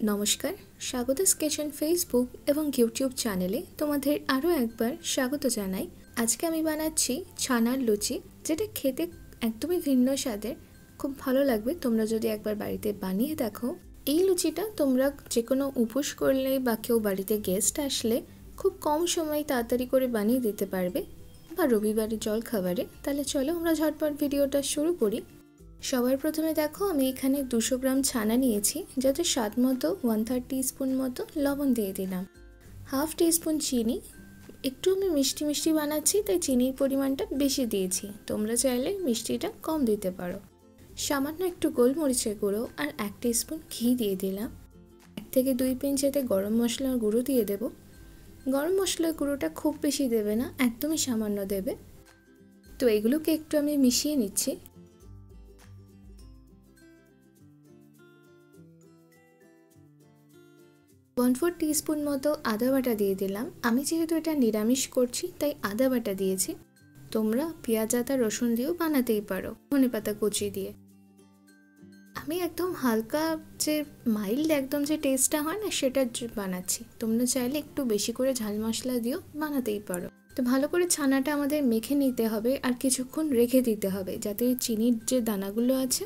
নমস্কার, স্বাগতাস kitchen Facebook এবং YouTube চ্যানেলে তোমাদের আরও একবার স্বাগত জানাই। আজকে আমি বানাচ্ছি ছানার লুচি, যেটা খেতে একদমই ভিন্ন স্বাদের, খুব ভালো লাগবে তোমরা যদি একবার বাড়িতে বানিয়ে দেখো। এই লুচিটা তোমরা যে কোনো উপোস করলে বা কেউ বাড়িতে গেস্ট আসলে খুব কম সময়ে তাড়াতাড়ি করে বানিয়ে দিতে পারবে, বা রবিবারের জলখাবারে। তাহলে চলো আমরা ঝটপট ভিডিওটা শুরু করি। সবার প্রথমে দেখো আমি এখানে 200 গ্রাম ছানা নিয়েছি, যাতে স্বাদ মতো 1/3 টিস্পুন মতো লবণ দিয়ে দিলাম, হাফ টিস্পুন চিনি। একটু আমি মিষ্টি মিষ্টি বানাচ্ছি তাই চিনির পরিমাণটা বেশি দিয়েছি, তোমরা চাইলে মিষ্টিটা কম দিতে পারো। সামান্য একটু গোলমরিচের গুঁড়ো আর 1 টিস্পুন ঘি দিয়ে দিলাম। 1 থেকে 2 পিঞ্চ এতে গরম মশলার গুঁড়ো দিয়ে দেব। গরম মশলার গুঁড়োটা খুব বেশি দেবে না, একদমই সামান্য দেবে। তো এগুলোকে একটু আমি মিশিয়ে নিচ্ছি। 1/4 টিস্পুন মতো আদা বাটা দিয়ে দিলাম। আমি যেহেতু এটা নিরামিষ করছি তাই আদা বাটা দিয়েছি, তোমরা পেঁয়াজ আদা রসুন দিয়েও বানাতেই পারো, ধনেপাতা কুচি দিয়ে। আমি একদম হালকা যে মাইল্ড একদম যে টেস্টটা হয় না সেটা বানাচ্ছি, তোমরা চাইলে একটু বেশি করে ঝাল মশলা দিয়েও বানাতেই পারো। তো ভালো করে ছানাটা আমাদের মেখে নিতে হবে আর কিছুক্ষণ রেখে দিতে হবে, যাতে চিনির যে দানাগুলো আছে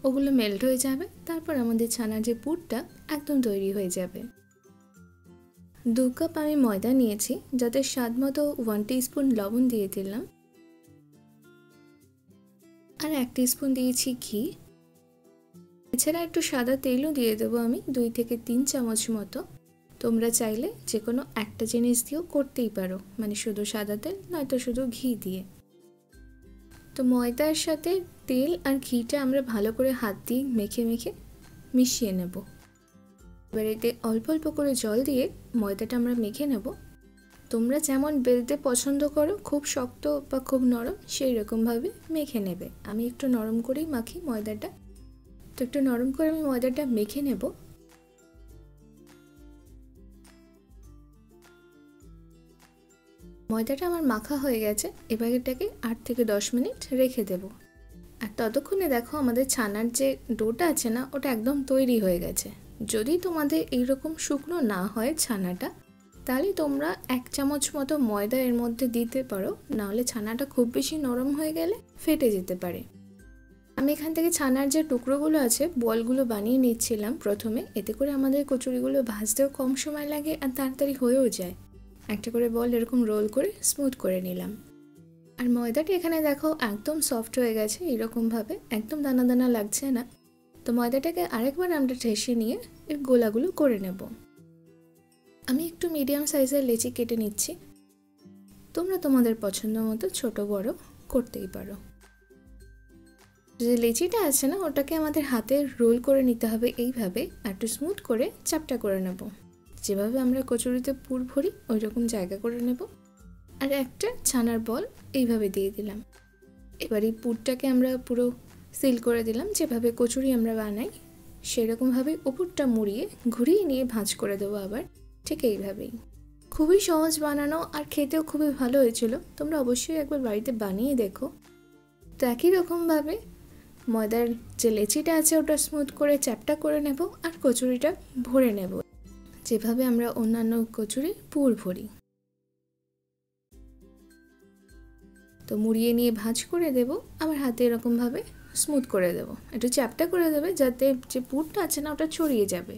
ওগুলো মেল্ট হয়ে যাবে। তারপর আমাদের ছানার যে পুরটা একদম তৈরি হয়ে যাবে। 2 কাপ আমি ময়দা নিয়েছি, যাতে স্বাদ মতো 1 টিস্পুন লবণ দিয়ে দিলাম, আর 1 টিস্পুন দিয়েছি ঘি। এছাড়া একটু সাদা তেলও দিয়ে দেবো আমি, 2 থেকে 3 চামচ মতো। তোমরা চাইলে যে কোনো একটা জিনিস দিয়েও করতেই পারো, মানে শুধু সাদা তেল নয়তো শুধু ঘি দিয়ে। তো ময়দার সাথে তেল আর ঘিটা আমরা ভালো করে হাত দিয়ে মেখে মেখে মিশিয়ে নেব। এবার এতে অল্প অল্প করে জল দিয়ে ময়দাটা আমরা মেখে নেব। তোমরা যেমন বেলতে পছন্দ করো, খুব শক্ত বা খুব নরম, সেই রকমভাবে মেখে নেবে। আমি একটু নরম করেই মাখি ময়দাটা, তো একটু নরম করে আমি ময়দাটা মেখে নেব। ময়দাটা আমার মাখা হয়ে গেছে, এবার এটাকে 8 থেকে 10 মিনিট রেখে দেব। আর ততক্ষণে দেখো আমাদের ছানার যে ডোটা আছে না, ওটা একদম তৈরি হয়ে গেছে। যদি তোমাদের এইরকম শুকনো না হয় ছানাটা, তাহলে তোমরা 1 চামচ মতো ময়দা এর মধ্যে দিতে পারো, নাহলে ছানাটা খুব বেশি নরম হয়ে গেলে ফেটে যেতে পারে। আমি এখান থেকে ছানার যে টুকরোগুলো আছে বলগুলো বানিয়ে নিচ্ছিলাম প্রথমে, এতে করে আমাদের কচুরিগুলো ভাজতেও কম সময় লাগে আর তাড়াতাড়ি হয়েও যায়। একটা করে বল এরকম রোল করে স্মুথ করে নিলাম। আর ময়দাটা এখানে দেখো একদম সফট হয়ে গেছে, এরকমভাবে একদম দানা দানা লাগছে না। তো ময়দাটাকে আরেকবার আমরা ঠেসে নিয়ে এর গোলাগুলো করে নেব। আমি একটু মিডিয়াম সাইজের লেচি কেটে নিচ্ছি, তোমরা তোমাদের পছন্দ মতো ছোট বড় করতেই পারো। যে লেচিটা আছে না, ওটাকে আমাদের হাতে রোল করে নিতে হবে এইভাবে, একটু স্মুথ করে চ্যাপটা করে নেব। যেভাবে আমরা কচুরিতে পুর ভরি ওই রকম জায়গা করে নেব। আর একটা ছানার বল এইভাবে দিয়ে দিলাম। এবার এই পুরটাকে আমরা পুরো সিল করে দিলাম, যেভাবে কচুরি আমরা বানাই সেরকমভাবে উপরটা মুড়িয়ে ঘুরিয়ে নিয়ে ভাঁজ করে দেবো আবার, ঠিক এইভাবেই। খুবই সহজ বানানো আর খেতেও খুবই ভালো হয়েছিল, তোমরা অবশ্যই একবার বাড়িতে বানিয়ে দেখো। তো একই রকমভাবে ময়দার যে লেচিটা আছে ওটা স্মুথ করে চ্যাপটা করে নেব আর কচুরিটা ভরে নেব, যেভাবে আমরা অন্যান্য কচুরি পুর ভরি। তো মুড়িয়ে নিয়ে ভাঁজ করে দেব, আবার হাতে এরকমভাবে স্মুথ করে দেব, একটু চ্যাপটা করে দেবে যাতে যে পুরটা আছে না ওটা ছড়িয়ে যাবে।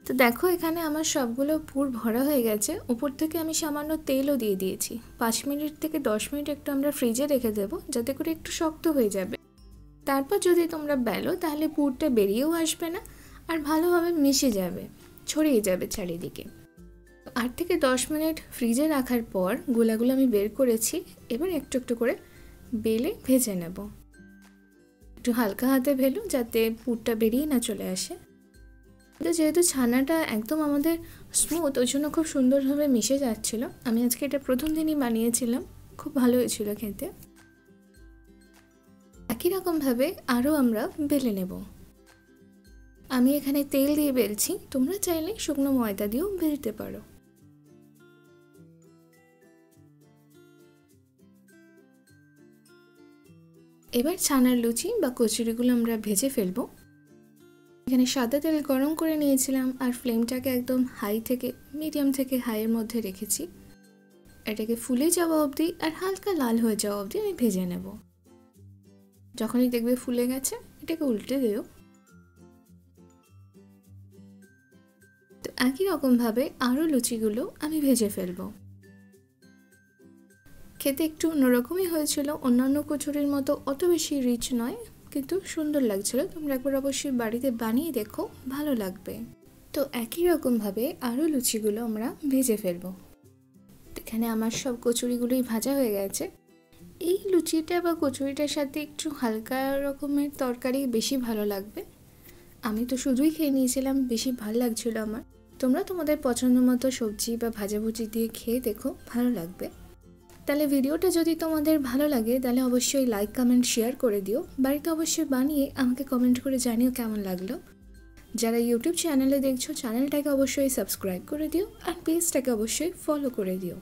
তো দেখো এখানে আমার সবগুলো পুর ভরা হয়ে গেছে। উপর থেকে আমি সামান্য তেলও দিয়ে দিয়েছি। 5 মিনিট থেকে 10 মিনিট একটু আমরা ফ্রিজে রেখে দেবো, যাতে করে একটু শক্ত হয়ে যাবে। তারপর যদি তোমরা বেলো তাহলে পুরটা বেরিয়েও আসবে না আর ভালোভাবে মিশে যাবে, ছড়িয়ে যাবে চারিদিকে। 8 থেকে 10 মিনিট ফ্রিজে রাখার পর গোলাগুলো আমি বের করেছি। এবার একটু একটু করে বেলে ভেজে নেব। একটু হালকা হাতে ভেলো যাতে পুরটা বেরিয়ে না চলে আসে। তো যেহেতু ছানাটা একদম আমাদের স্মুথ, ওই জন্য খুব সুন্দরভাবে মিশে যাচ্ছিল। আমি আজকে এটা প্রথম দিনই বানিয়েছিলাম, খুব ভালো হয়েছিল খেতে। একই রকমভাবে আরও আমরা বেলে নেব। আমি এখানে তেল দিয়ে বেলছি, তোমরা চাইলে শুকনো ময়দা দিয়েও বেলতে পারো। এবার ছানার লুচি বা কচুরিগুলো আমরা ভেজে ফেলবো। এখানে সাদা তেল গরম করে নিয়েছিলাম আর ফ্লেমটাকে একদম হাই থেকে মিডিয়াম থেকে হাইয়ের মধ্যে রেখেছি। এটাকে ফুলে যাওয়া অবধি আর হালকা লাল হয়ে যাওয়া অবধি আমি ভেজে নেব। যখনই দেখবে ফুলে গেছে এটাকে উল্টে দিও। তো একই রকমভাবে আরও লুচিগুলো আমি ভেজে ফেলবো। খেতে একটু অন্যরকমই হয়েছিল, অন্যান্য কচুরির মতো অত বেশি রিচ নয়, কিন্তু সুন্দর লাগছিল। তোমরা একবার অবশ্যই বাড়িতে বানিয়ে দেখো, ভালো লাগবে। তো একই রকমভাবে আরও লুচিগুলো আমরা ভেজে ফেলবো। এখানে আমার সব কচুরিগুলোই ভাজা হয়ে গেছে। এই লুচিটা বা কচুরিটার সাথে একটু হালকা রকমের তরকারি বেশি ভালো লাগবে। আমি তো শুধুই খেয়ে নিয়েছিলাম, বেশি ভালো লাগছিল আমার। তোমরা তোমাদের পছন্দ মতো সবজি বা ভাজাভুজি দিয়ে খেয়ে দেখো, ভালো লাগবে। তাহলে ভিডিওটা যদি তোমাদের ভালো লাগে তাহলে অবশ্যই লাইক কমেন্ট শেয়ার করে দিও। বাড়িতে অবশ্যই বানিয়ে আমাকে কমেন্ট করে জানিও কেমন লাগলো। যারা ইউটিউব চ্যানেলে দেখছো চ্যানেলটাকে অবশ্যই সাবস্ক্রাইব করে দিও আর পেজটাকে অবশ্যই ফলো করে দিও।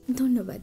ধন্যবাদ।